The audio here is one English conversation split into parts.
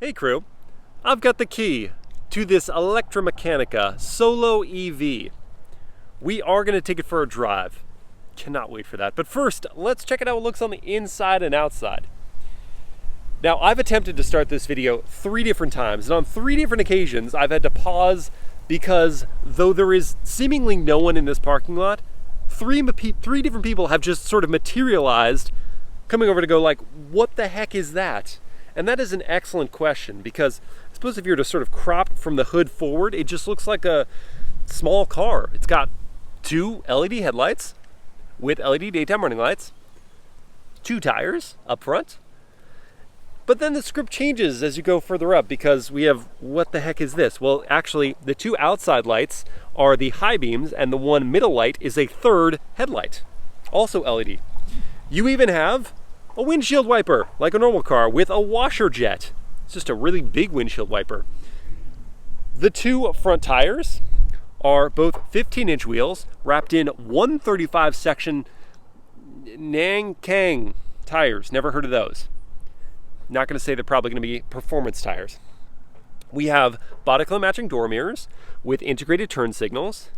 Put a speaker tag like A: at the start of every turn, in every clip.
A: Hey crew, I've got the key to this ElectraMeccanica Solo EV. We are going to take it for a drive. Cannot wait for that. But first, let's check out how it looks on the inside and outside. Now, I've attempted to start this video 3 different times, and on 3 different occasions, I've had to pause because though there is seemingly no one in this parking lot, three different people have just sort of materialized, coming over to go like, what the heck is that? And that is an excellent question, because I suppose if you were to sort of crop from the hood forward, it just looks like a small car. It's got 2 LED headlights with LED daytime running lights, 2 tires up front. But then the script changes as you go further up, because we have, what the heck is this? Well, actually, the 2 outside lights are the high beams, and the one middle light is a 3rd headlight, also LED. You even have a windshield wiper, like a normal car, with a washer jet. It's just a really big windshield wiper. The 2 front tires are both 15-inch wheels wrapped in 135 section Nankang tires. Never heard of those. Not going to say they're probably going to be performance tires. We have body color matching door mirrors with integrated turn signals,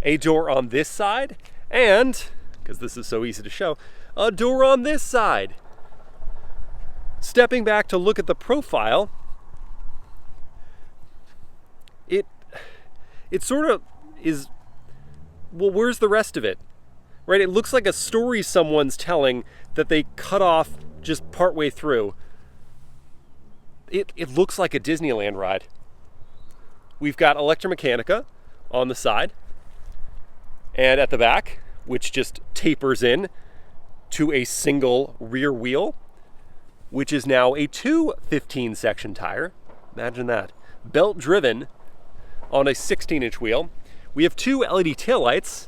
A: a door on this side, and, because this is so easy to show, a door on this side. Stepping back to look at the profile, it sort of is, well, where's the rest of it? Right? It looks like a story someone's telling that they cut off just partway through. It looks like a Disneyland ride. We've got ElectraMeccanica on the side and at the back, which just tapers in to a single rear wheel, which is now a 2 15-section tire. Imagine that. Belt driven on a 16-inch wheel. We have 2 LED taillights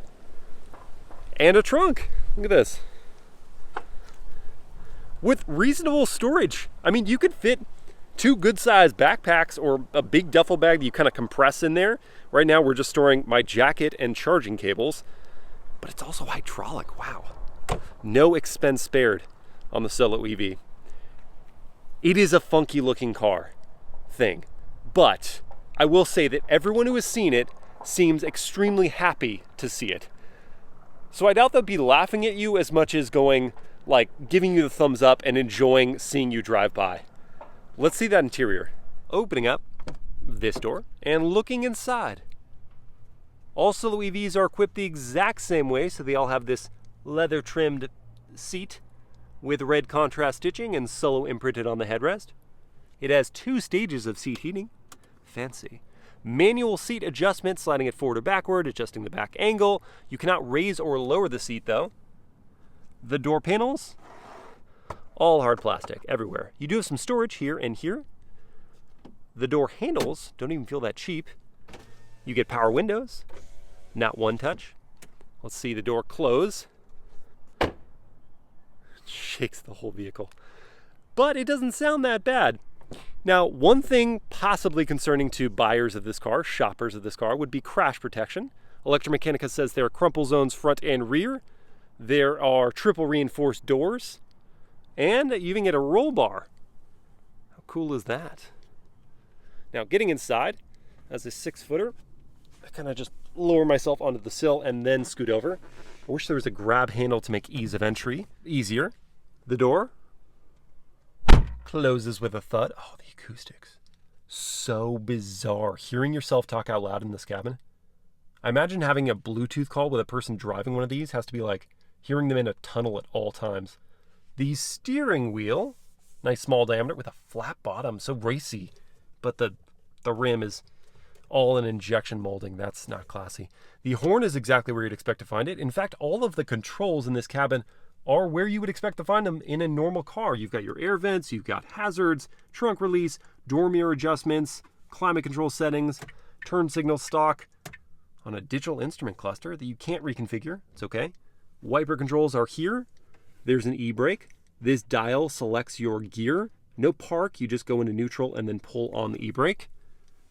A: and a trunk. Look at this. With reasonable storage. I mean, you could fit 2 good-sized backpacks or a big duffel bag that you kind of compress in there. Right now, we're just storing my jacket and charging cables, but it's also hydraulic. Wow. No expense spared on the Solo EV. It is a funky looking car thing, but I will say that everyone who has seen it seems extremely happy to see it. So I doubt they'll be laughing at you as much as going, like, giving you the thumbs up and enjoying seeing you drive by. Let's see that interior. Opening up this door and looking inside. All Solo EVs are equipped the exact same way, so they all have this leather trimmed seat with red contrast stitching and Solo imprinted on the headrest. It has 2 stages of seat heating. Fancy. Manual seat adjustment, sliding it forward or backward, adjusting the back angle. You cannot raise or lower the seat though. The door panels, all hard plastic everywhere. You do have some storage here and here. The door handles don't even feel that cheap. You get power windows, not one touch. Let's see the door close. Shakes the whole vehicle. But it doesn't sound that bad. Now, one thing possibly concerning to buyers of this car, shoppers of this car, would be crash protection. ElectraMeccanica says there are crumple zones front and rear. There are triple reinforced doors. And you even get a roll bar. How cool is that? Now, getting inside, as a 6-footer, I kind of just lower myself onto the sill and then scoot over. I wish there was a grab handle to make ease of entry easier. The door closes with a thud. Oh, the acoustics. So bizarre. Hearing yourself talk out loud in this cabin. I imagine having a Bluetooth call with a person driving one of these has to be like hearing them in a tunnel at all times. The steering wheel, nice small diameter with a flat bottom, so racy. But the rim is all in injection molding. That's not classy. The horn is exactly where you'd expect to find it. In fact, all of the controls in this cabin are where you would expect to find them in a normal car. You've got your air vents, you've got hazards, trunk release, door mirror adjustments, climate control settings, turn signal stock on a digital instrument cluster that you can't reconfigure. It's okay. Wiper controls are here. There's an e-brake. This dial selects your gear. No park, you just go into neutral and then pull on the e-brake.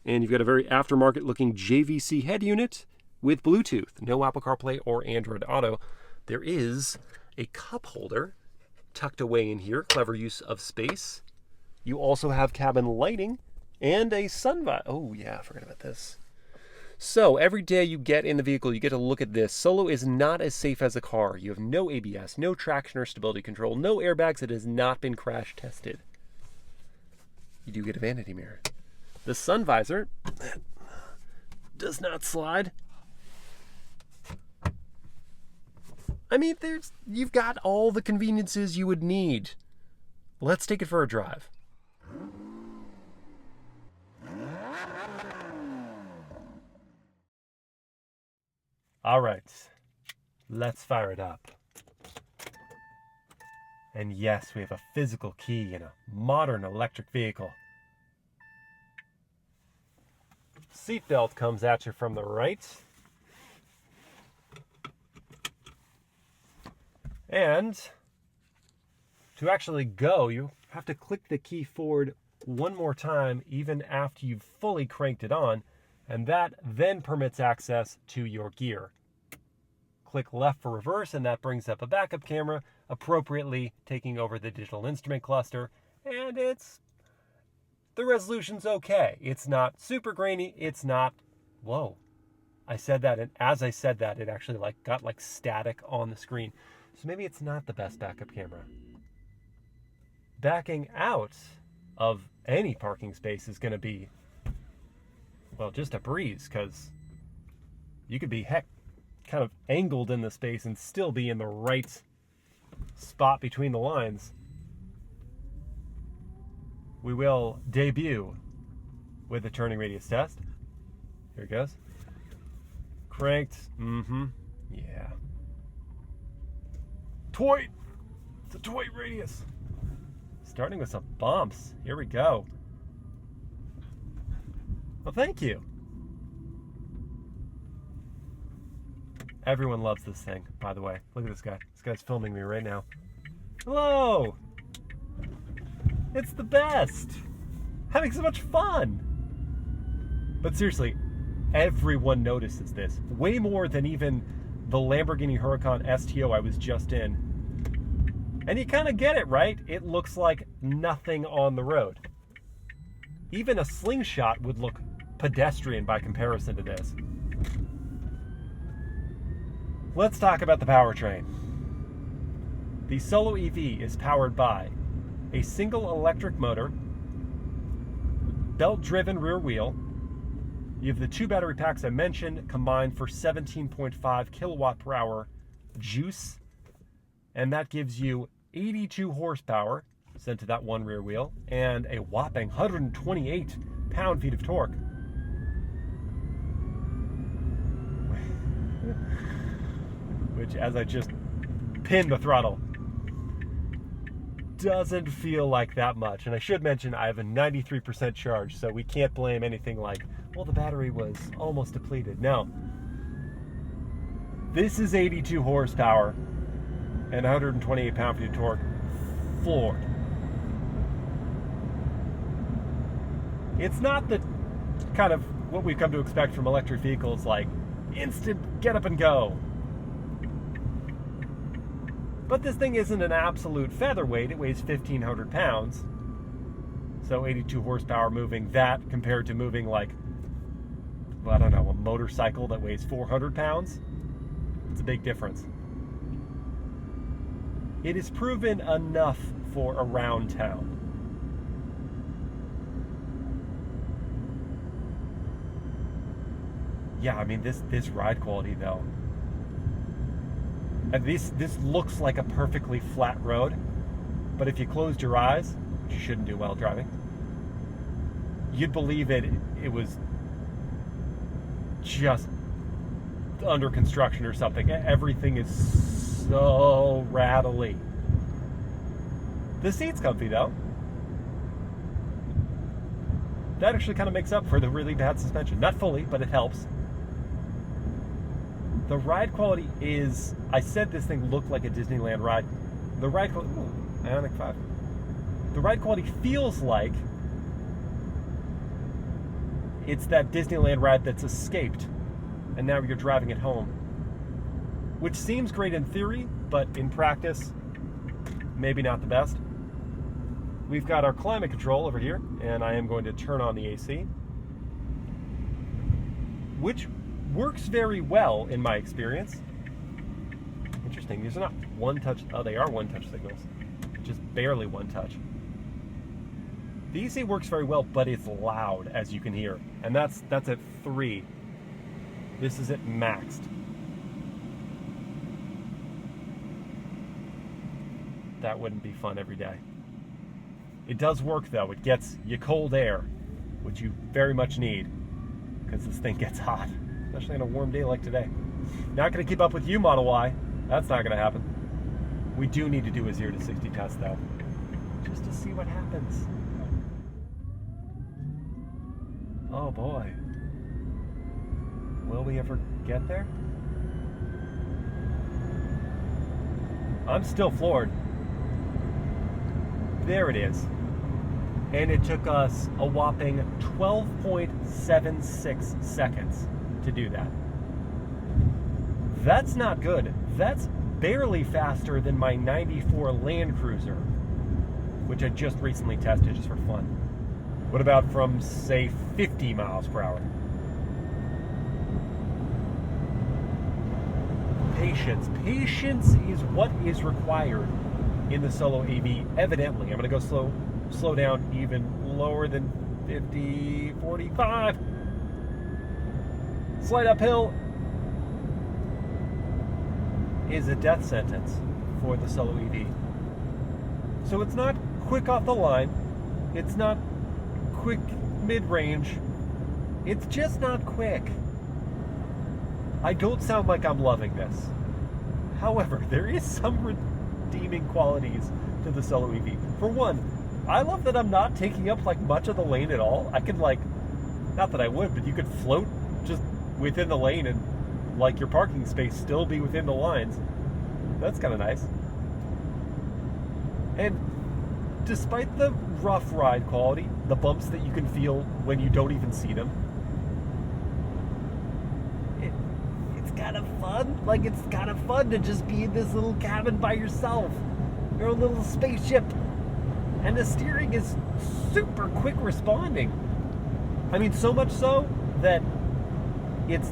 A: And you've got a very aftermarket looking JVC head unit with Bluetooth. No Apple CarPlay or Android Auto. There is a cup holder tucked away in here. Clever use of space. You also have cabin lighting and a sun visor. Oh yeah, I forgot about this. So every day you get in the vehicle, you get to look at this. Solo is not as safe as a car. You have no ABS, no traction or stability control, no airbags. It has not been crash tested. You do get a vanity mirror. The sun visor does not slide. I mean, you've got all the conveniences you would need. Let's take it for a drive. All right, let's fire it up. And yes, we have a physical key in a modern electric vehicle. Seatbelt comes at you from the right. And to actually go, you have to click the key forward one more time, even after you've fully cranked it on, and that then permits access to your gear. Click left for reverse, and that brings up a backup camera, appropriately taking over the digital instrument cluster, and the resolution's okay. It's not super grainy, it's not, whoa. I said that, and as I said that, it actually got static on the screen. So maybe it's not the best backup camera. Backing out of any parking space is going to be, well, just a breeze, because you could be, kind of angled in the space and still be in the right spot between the lines. We will debut with the turning radius test. Here it goes. Cranked. Yeah. Toy! It's a toy radius. Starting with some bumps. Here we go. Well, thank you. Everyone loves this thing, by the way. Look at this guy. This guy's filming me right now. Hello! It's the best! Having so much fun! But seriously, everyone notices this. Way more than even the Lamborghini Huracan STO I was just in. And you kind of get it, right? It looks like nothing on the road. Even a slingshot would look pedestrian by comparison to this. Let's talk about the powertrain. The Solo EV is powered by a single electric motor, belt-driven rear wheel. You have the 2 battery packs I mentioned combined for 17.5 kilowatt per hour juice, and that gives you 82 horsepower sent to that one rear wheel and a whopping 128 pound-feet of torque. Which, as I just pinned the throttle, doesn't feel like that much. And I should mention I have a 93% charge, so we can't blame anything like, well, the battery was almost depleted. No. This is 82 horsepower and 128 pound-feet of torque floored. It's not the kind of what we've come to expect from electric vehicles, like instant get up and go. But this thing isn't an absolute featherweight. It weighs 1,500 pounds. So 82 horsepower moving that compared to moving like, well, I don't know, a motorcycle that weighs 400 pounds. It's a big difference. It is proven enough for around town. Yeah, I mean, this ride quality though. And this looks like a perfectly flat road, but if you closed your eyes, which you shouldn't do while driving, you'd believe it was just under construction or something. Everything is so rattly. The seat's comfy though. That actually kind of makes up for the really bad suspension. Not fully, but it helps. The ride quality is, I said this thing looked like a Disneyland ride. The ride quality, Ioniq 5. The ride quality feels like it's that Disneyland ride that's escaped and now you're driving it home. Which seems great in theory, but in practice, maybe not the best. we've got our climate control over here, and I am going to turn on the AC, which works very well in my experience. Interesting, these are not one-touch, oh, they are one-touch signals, just barely one touch. The AC works very well, but it's loud, as you can hear, and that's at 3. This is at maxed. That wouldn't be fun every day. It does work though. It gets you cold air, which you very much need, because this thing gets hot, especially on a warm day like today. Not going to keep up with you, Model Y. That's not going to happen. We do need to do a 0 to 60 test though, just to see what happens. Oh boy. Will we ever get there? I'm still floored. There it is. And it took us a whopping 12.76 seconds to do that. That's not good. That's barely faster than my 94 Land Cruiser, which I just recently tested just for fun. What about from, say, 50 miles per hour? Patience. Patience is what is required in the Solo EV, evidently. I'm going to go slow down even lower than 50, 45. Slight uphill is a death sentence for the Solo EV. So it's not quick off the line. It's not quick mid-range. It's just not quick. I don't sound like I'm loving this. However, there is some redeeming qualities to the Solo EV. For one, I love that I'm not taking up like much of the lane at all. I could like, not that I would, but you could float just within the lane and like your parking space still be within the lines. That's kind of nice. And despite the rough ride quality, the bumps that you can feel when you don't even see them, it's kind of fun. Like, it's kind of fun to just be in this little cabin by yourself, your own little spaceship. And the steering is super quick responding. I mean, so much so that it's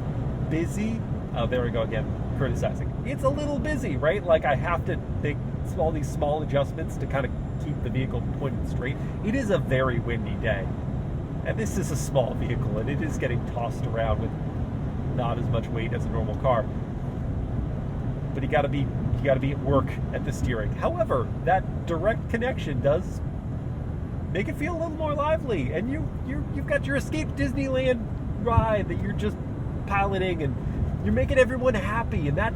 A: busy. Oh, there we go again, criticizing. It's a little busy, right? Like, I have to make all these small adjustments to kind of keep the vehicle pointed straight. It is a very windy day. And this is a small vehicle, and it is getting tossed around with not as much weight as a normal car. But you gotta be at work at the steering. However, that direct connection does make it feel a little more lively, and you've got your Escape Disneyland ride that you're just piloting, and you're making everyone happy, and that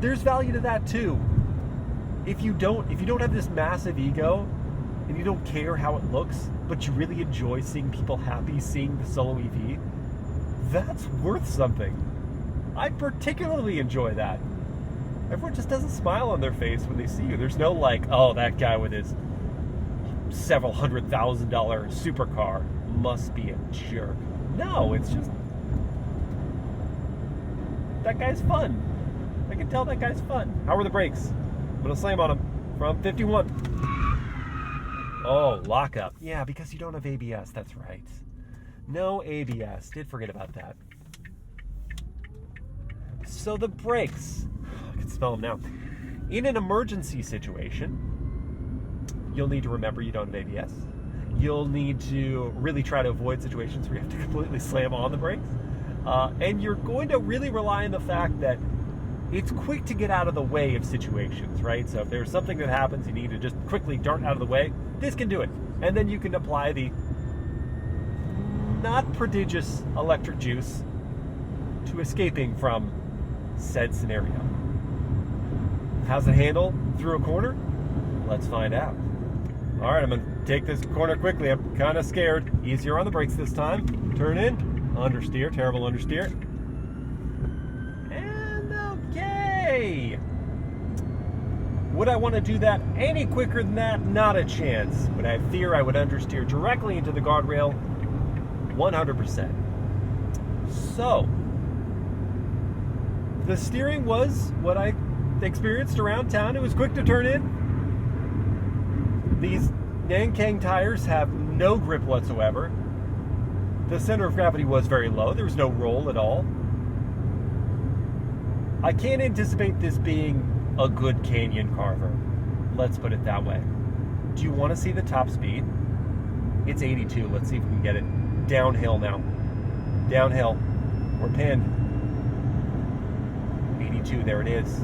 A: there's value to that too. If you don't have this massive ego and you don't care how it looks, but you really enjoy seeing people happy, seeing the Solo EV, that's worth something. I particularly enjoy that. Everyone just has a smile on their face when they see you. There's no like, oh, that guy with his several $100,000 supercar must be a jerk. No, it's just, that guy's fun. I can tell that guy's fun. How are the brakes? I'm gonna slam on him from 51. Oh, lockup. Yeah, because you don't have ABS, that's right. No ABS, did forget about that. So the brakes, I can smell them now. In an emergency situation, you'll need to remember you don't have ABS. You'll need to really try to avoid situations where you have to completely slam on the brakes. And you're going to really rely on the fact that it's quick to get out of the way of situations, right? So if there's something that happens, you need to just quickly dart out of the way, this can do it. And then you can apply the not prodigious electric juice to escaping from said scenario. How's it handle through a corner? Let's find out. All right, I'm gonna take this corner quickly. I'm kind of scared. Easier on the brakes this time. Turn in, understeer, terrible understeer. And okay. Would I want to do that any quicker than that? Not a chance. Would I fear I would understeer directly into the guardrail? 100%. So, the steering was what I experienced around town. It was quick to turn in. These Nankang tires have no grip whatsoever. The center of gravity was very low. There was no roll at all. I can't anticipate this being a good canyon carver. Let's put it that way. Do you want to see the top speed? It's 82. Let's see if we can get it. Downhill now. Downhill. We're pinned. 82, there it is.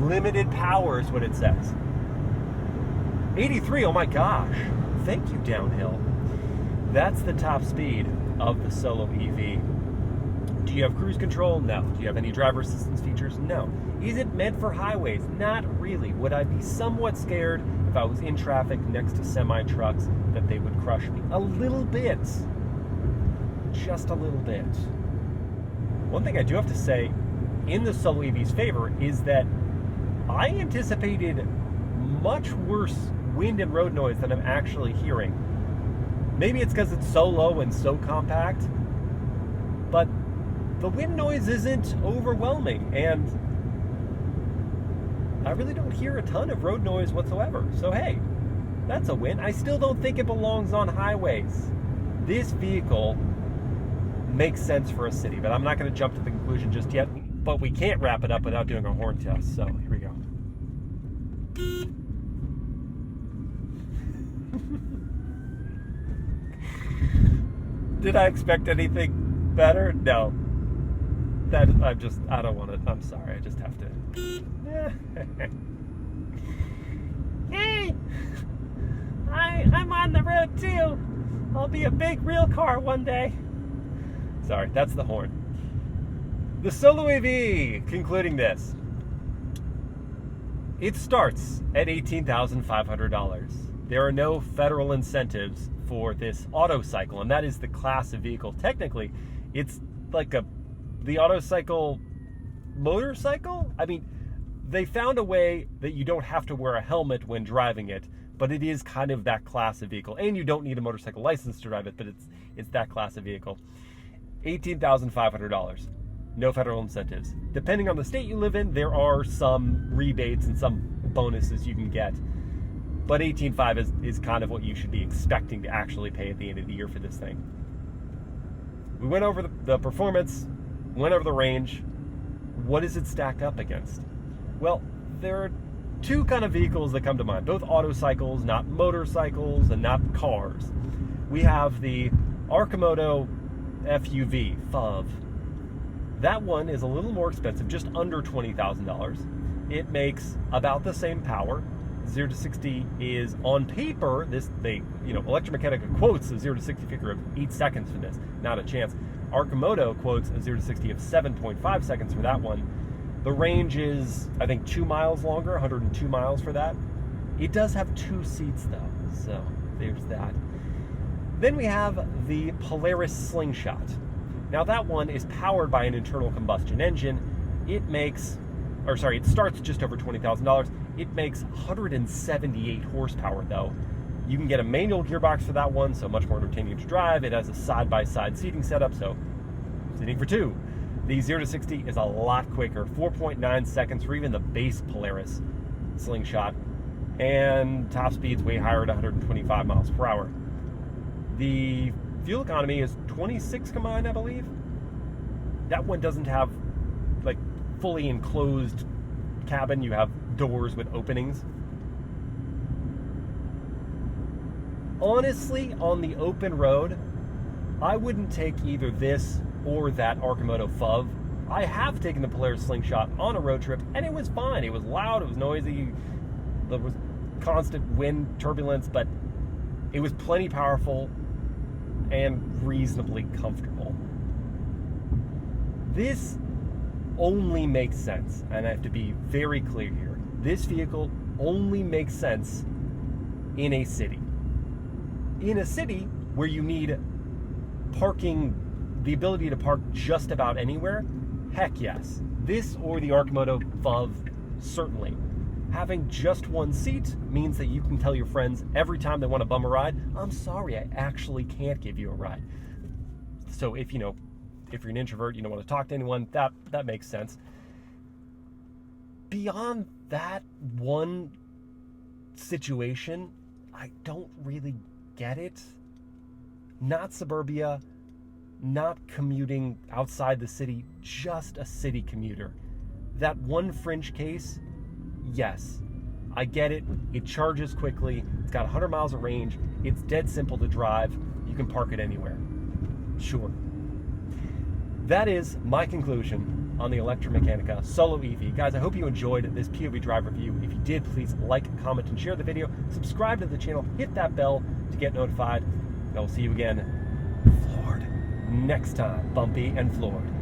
A: Limited power is what it says. 83, oh my gosh. Thank you, downhill. That's the top speed of the Solo EV. Do you have cruise control? No. Do you have any driver assistance features? No. Is it meant for highways? Not really. Would I be somewhat scared if I was in traffic next to semi-trucks that they would crush me? A little bit. Just a little bit. One thing I do have to say in the Solo EV's favor is that I anticipated much worse wind and road noise than I'm actually hearing. Maybe it's because it's so low and so compact, but the wind noise isn't overwhelming, and I really don't hear a ton of road noise whatsoever. So hey, that's a win. I still don't think it belongs on highways. This vehicle makes sense for a city, but I'm not going to jump to the conclusion just yet. But we can't wrap it up without doing a horn test, so here we go. Did I expect anything better? No. I don't want to, I'm sorry, I just have to. Hey! I'm on the road too. I'll be a big real car one day. Sorry, that's the horn. The Solo EV, concluding this. It starts at $18,500. There are no federal incentives for this auto cycle, and that is the class of vehicle. Technically, it's like the auto cycle motorcycle. I mean, they found a way that you don't have to wear a helmet when driving it, but it is kind of that class of vehicle, and you don't need a motorcycle license to drive it, but it's that class of vehicle. $18,500. No federal incentives. Depending on the state you live in, there are some rebates and some bonuses you can get. But $18,500 is kind of what you should be expecting to actually pay at the end of the year for this thing. We went over the performance, went over the range. What does it stack up against? Well, there are two kind of vehicles that come to mind, both autocycles, not motorcycles, and not cars. We have the Arcimoto FUV, FUV. That one is a little more expensive, just under $20,000. It makes about the same power. 0 to 60 is on paper, ElectraMeccanica quotes a 0 to 60 figure of 8 seconds for this. Not a chance. Arcimoto quotes a 0 to 60 of 7.5 seconds for that one. The range is, I think, 2 miles longer, 102 miles for that. It does have 2 seats though, so there's that. Then we have the Polaris Slingshot. Now that one is powered by an internal combustion engine. It starts just over $20,000. It makes 178 horsepower though. You can get a manual gearbox for that one, so much more entertaining to drive. It has a side-by-side seating setup, so seating for 2. The 0 to 60 is a lot quicker, 4.9 seconds for even the base Polaris Slingshot. And top speed's way higher at 125 miles per hour. The fuel economy is 26 combined, I believe. That one doesn't have like fully enclosed cabin. You have doors with openings. Honestly, on the open road, I wouldn't take either this or that Arcimoto FUV. I have taken the Polaris Slingshot on a road trip, and it was fine. It was loud, it was noisy, there was constant wind turbulence, but it was plenty powerful and reasonably comfortable. This only makes sense, and I have to be very clear here. This vehicle only makes sense in a city. In a city where you need parking, the ability to park just about anywhere, heck yes. This or the Arcimoto FUV, certainly. Having just one seat means that you can tell your friends every time they want to bum a ride, I'm sorry, I actually can't give you a ride. So if you're an introvert, you don't want to talk to anyone, that makes sense. Beyond that one situation, I don't really get it. Not suburbia, not commuting outside the city, just a city commuter. That one fringe case, yes, I get it. It charges quickly. It's got 100 miles of range. It's dead simple to drive. You can park it anywhere. Sure. That is my conclusion on the ElectraMeccanica Solo EV. Guys, I hope you enjoyed this POV drive review. If you did, please like, comment, and share the video. Subscribe to the channel. Hit that bell to get notified. And I will see you again, floored, next time. Bumpy and floored.